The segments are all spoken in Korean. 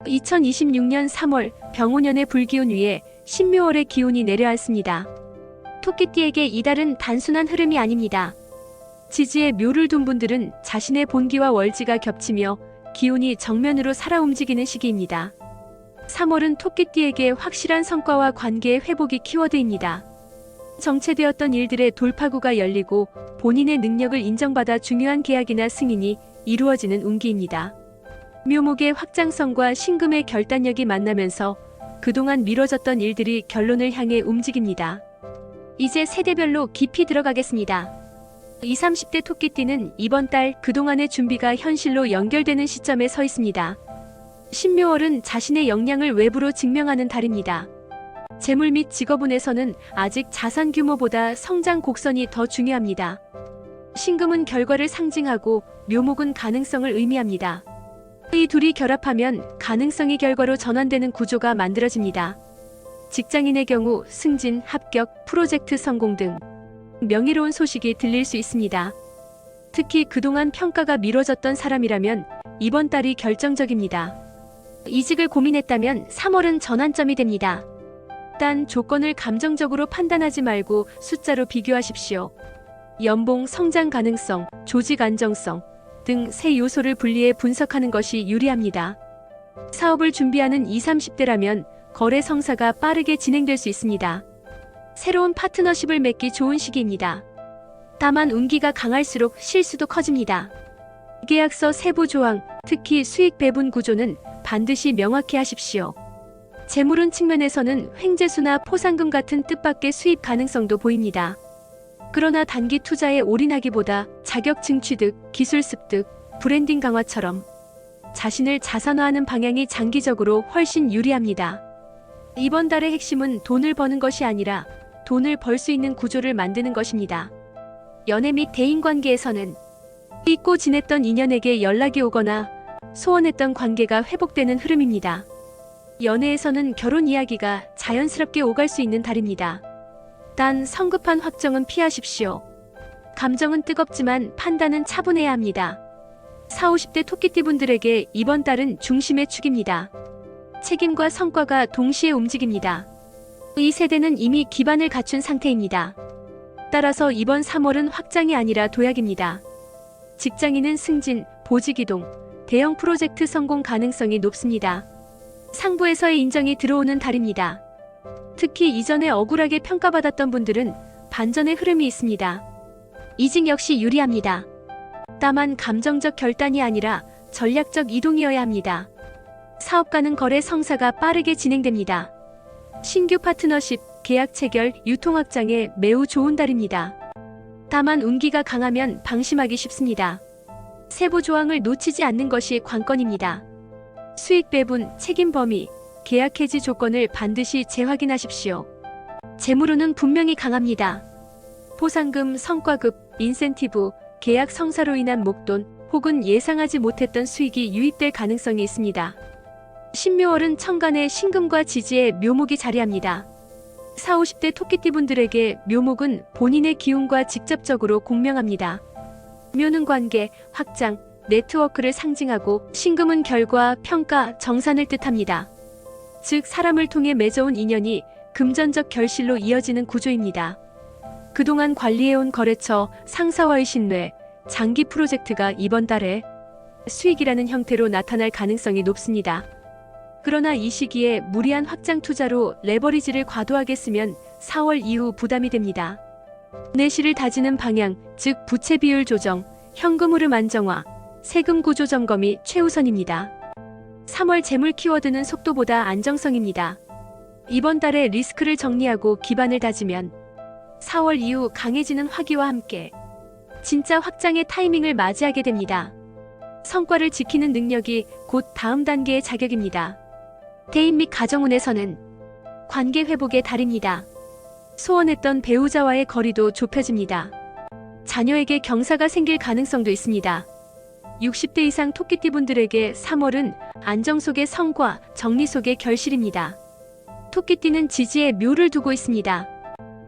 2026년 3월 병오년의 불기운 위에 신묘월의 기운이 내려앉습니다. 토끼띠에게 이달은 단순한 흐름이 아닙니다. 지지에 묘를 둔 분들은 자신의 본기와 월지가 겹치며 기운이 정면으로 살아 움직이는 시기입니다. 3월은 토끼띠에게 확실한 성과와 관계의 회복이 키워드입니다. 정체되었던 일들의 돌파구가 열리고 본인의 능력을 인정받아 중요한 계약이나 승인이 이루어지는 운기입니다. 묘목의 확장성과 신금의 결단력이 만나면서 그동안 미뤄졌던 일들이 결론을 향해 움직입니다. 이제 세대별로 깊이 들어가겠습니다. 20, 30대 토끼띠는 이번 달 그동안의 준비가 현실로 연결되는 시점에 서 있습니다. 신묘월은 자신의 역량을 외부로 증명하는 달입니다. 재물 및 직업운에서는 아직 자산 규모보다 성장 곡선이 더 중요합니다. 신금은 결과를 상징하고 묘목은 가능성을 의미합니다. 이 둘이 결합하면 가능성이 결과로 전환되는 구조가 만들어집니다. 직장인의 경우 승진, 합격, 프로젝트 성공 등 명예로운 소식이 들릴 수 있습니다. 특히 그동안 평가가 미뤄졌던 사람이라면 이번 달이 결정적입니다. 이직을 고민했다면 3월은 전환점이 됩니다. 단 조건을 감정적으로 판단하지 말고 숫자로 비교하십시오. 연봉, 성장 가능성, 조직 안정성 등 세 요소를 분리해 분석하는 것이 유리합니다. 사업을 준비하는 20, 30대라면 거래 성사가 빠르게 진행될 수 있습니다. 새로운 파트너십을 맺기 좋은 시기입니다. 다만 운기가 강할수록 실수도 커집니다. 계약서 세부 조항, 특히 수익 배분 구조는 반드시 명확히 하십시오. 재물운 측면에서는 횡재수나 포상금 같은 뜻밖의 수입 가능성도 보입니다. 그러나 단기 투자에 올인하기보다 자격증 취득, 기술 습득, 브랜딩 강화처럼 자신을 자산화하는 방향이 장기적으로 훨씬 유리합니다. 이번 달의 핵심은 돈을 버는 것이 아니라 돈을 벌 수 있는 구조를 만드는 것입니다. 연애 및 대인관계에서는 잊고 지냈던 인연에게 연락이 오거나 소원했던 관계가 회복되는 흐름입니다. 연애에서는 결혼 이야기가 자연스럽게 오갈 수 있는 달입니다. 단 성급한 확정은 피하십시오. 감정은 뜨겁지만 판단은 차분해야 합니다. 40, 50대 토끼띠 분들에게 이번 달은 중심의 축입니다. 책임과 성과가 동시에 움직입니다. 이 세대는 이미 기반을 갖춘 상태입니다. 따라서 이번 3월은 확장이 아니라 도약입니다. 직장인은 승진, 보직 이동, 대형 프로젝트 성공 가능성이 높습니다. 상부에서의 인정이 들어오는 달입니다. 특히 이전에 억울하게 평가받았던 분들은 반전의 흐름이 있습니다. 이직 역시 유리합니다. 다만 감정적 결단이 아니라 전략적 이동이어야 합니다. 사업가는 거래 성사가 빠르게 진행됩니다. 신규 파트너십, 계약 체결, 유통 확장에 매우 좋은 달입니다. 다만 운기가 강하면 방심하기 쉽습니다. 세부 조항을 놓치지 않는 것이 관건입니다. 수익 배분, 책임 범위, 계약 해지 조건을 반드시 재확인하십시오. 재물운은 분명히 강합니다. 보상금, 성과급, 인센티브, 계약 성사로 인한 목돈 혹은 예상하지 못했던 수익이 유입될 가능성이 있습니다. 신묘월은 천간에 신금과 지지에 묘목이 자리합니다. 40, 50대 토끼띠 분들에게 묘목은 본인의 기운과 직접적으로 공명합니다. 묘는 관계, 확장, 네트워크를 상징하고 신금은 결과, 평가, 정산을 뜻합니다. 즉 사람을 통해 맺어온 인연이 금전적 결실로 이어지는 구조입니다. 그동안 관리해온 거래처, 상사와의 신뢰, 장기 프로젝트가 이번 달에 수익이라는 형태로 나타날 가능성이 높습니다. 그러나 이 시기에 무리한 확장 투자로 레버리지를 과도하게 쓰면 4월 이후 부담이 됩니다. 내실을 다지는 방향, 즉 부채 비율 조정, 현금 흐름 안정화, 세금 구조 점검이 최우선입니다. 3월 재물 키워드는 속도보다 안정성입니다. 이번 달에 리스크를 정리하고 기반을 다지면 4월 이후 강해지는 화기와 함께 진짜 확장의 타이밍을 맞이하게 됩니다. 성과를 지키는 능력이 곧 다음 단계의 자격입니다. 대인 및 가정운에서는 관계 회복의 달입니다. 소원했던 배우자와의 거리도 좁혀집니다. 자녀에게 경사가 생길 가능성도 있습니다. 60대 이상 토끼띠 분들에게 3월은 안정 속의 성과, 정리 속의 결실입니다. 토끼띠는 지지에 묘를 두고 있습니다.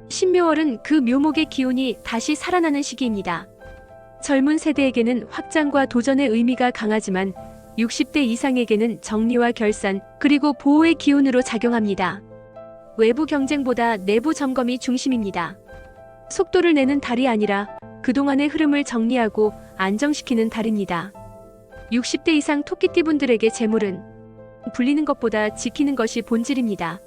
신묘월은 그 묘목의 기운이 다시 살아나는 시기입니다. 젊은 세대에게는 확장과 도전의 의미가 강하지만 60대 이상에게는 정리와 결산, 그리고 보호의 기운으로 작용합니다. 외부 경쟁보다 내부 점검이 중심입니다. 속도를 내는 달이 아니라 그동안의 흐름을 정리하고 안정시키는 달입니다. 60대 이상 토끼띠분들에게 재물은 불리는 것보다 지키는 것이 본질입니다.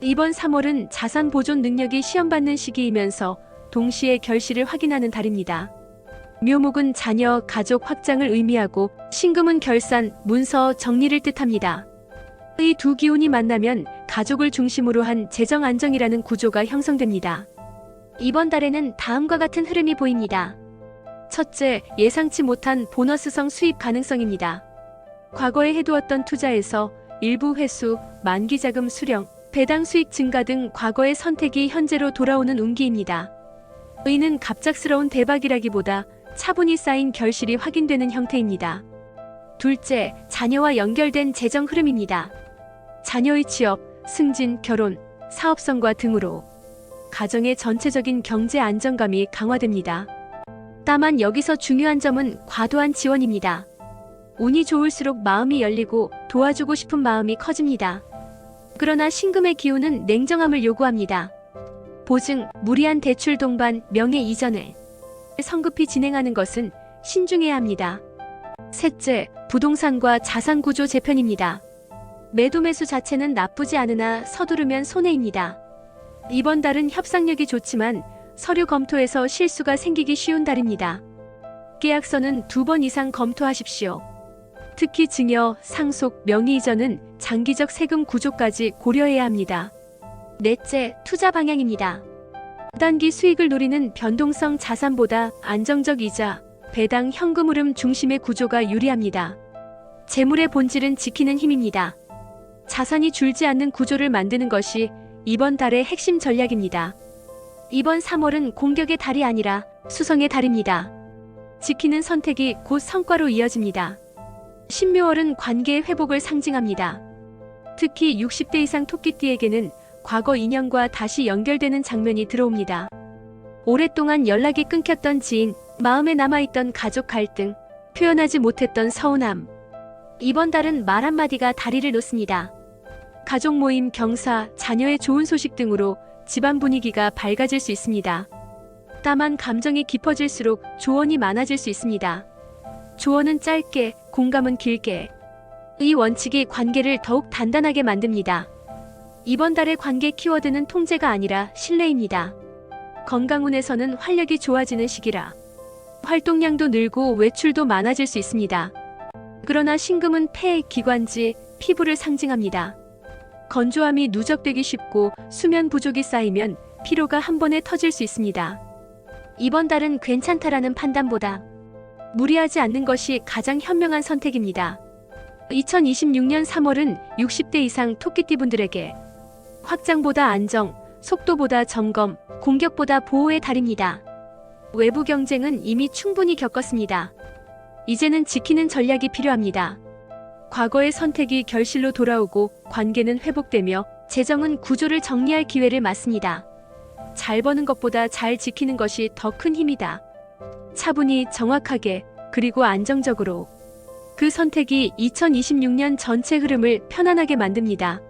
이번 3월은 자산 보존 능력이 시험받는 시기이면서 동시에 결실을 확인하는 달입니다. 묘목은 자녀, 가족 확장을 의미하고 신금은 결산, 문서 정리를 뜻합니다. 이 두 기운이 만나면 가족을 중심으로 한 재정 안정이라는 구조가 형성됩니다. 이번 달에는 다음과 같은 흐름이 보입니다. 첫째, 예상치 못한 보너스성 수입 가능성입니다. 과거에 해두었던 투자에서 일부 회수, 만기자금 수령, 배당 수익 증가 등 과거의 선택이 현재로 돌아오는 운기입니다. 이는 갑작스러운 대박이라기보다 차분히 쌓인 결실이 확인되는 형태입니다. 둘째, 자녀와 연결된 재정 흐름입니다. 자녀의 취업, 승진, 결혼, 사업성과 등으로 가정의 전체적인 경제 안정감이 강화됩니다. 다만 여기서 중요한 점은 과도한 지원입니다. 운이 좋을수록 마음이 열리고 도와주고 싶은 마음이 커집니다. 그러나 신금의 기운은 냉정함을 요구합니다. 보증, 무리한 대출 동반, 명예 이전을 성급히 진행하는 것은 신중해야 합니다. 셋째, 부동산과 자산 구조 재편입니다. 매도 매수 자체는 나쁘지 않으나 서두르면 손해입니다. 이번 달은 협상력이 좋지만 서류 검토에서 실수가 생기기 쉬운 달입니다. 계약서는 2번 이상 검토하십시오. 특히 증여, 상속, 명의 이전은 장기적 세금 구조까지 고려해야 합니다. 넷째, 투자 방향입니다. 단기 수익을 노리는 변동성 자산보다 안정적 이자, 배당, 현금 흐름 중심의 구조가 유리합니다. 재물의 본질은 지키는 힘입니다. 자산이 줄지 않는 구조를 만드는 것이 이번 달의 핵심 전략입니다. 이번 3월은 공격의 달이 아니라 수성의 달입니다. 지키는 선택이 곧 성과로 이어집니다. 신묘월은 관계의 회복을 상징합니다. 특히 60대 이상 토끼띠에게는 과거 인연과 다시 연결되는 장면이 들어옵니다. 오랫동안 연락이 끊겼던 지인, 마음에 남아있던 가족 갈등, 표현하지 못했던 서운함. 이번 달은 말 한마디가 다리를 놓습니다. 가족 모임, 경사, 자녀의 좋은 소식 등으로 집안 분위기가 밝아질 수 있습니다. 다만 감정이 깊어질수록 조언이 많아질 수 있습니다. 조언은 짧게, 공감은 길게. 이 원칙이 관계를 더욱 단단하게 만듭니다. 이번 달의 관계 키워드는 통제가 아니라 신뢰입니다. 건강운에서는 활력이 좋아지는 시기라 활동량도 늘고 외출도 많아질 수 있습니다. 그러나 신금은 폐, 기관지, 피부를 상징합니다. 건조함이 누적되기 쉽고 수면 부족이 쌓이면 피로가 한 번에 터질 수 있습니다. 이번 달은 괜찮다라는 판단보다 무리하지 않는 것이 가장 현명한 선택입니다. 2026년 3월은 60대 이상 토끼띠분들에게 확장보다 안정, 속도보다 점검, 공격보다 보호의 달입니다. 외부 경쟁은 이미 충분히 겪었습니다. 이제는 지키는 전략이 필요합니다. 과거의 선택이 결실로 돌아오고 관계는 회복되며 재정은 구조를 정리할 기회를 맞습니다. 잘 버는 것보다 잘 지키는 것이 더 큰 힘이다. 차분히, 정확하게, 그리고 안정적으로. 그 선택이 2026년 전체 흐름을 편안하게 만듭니다.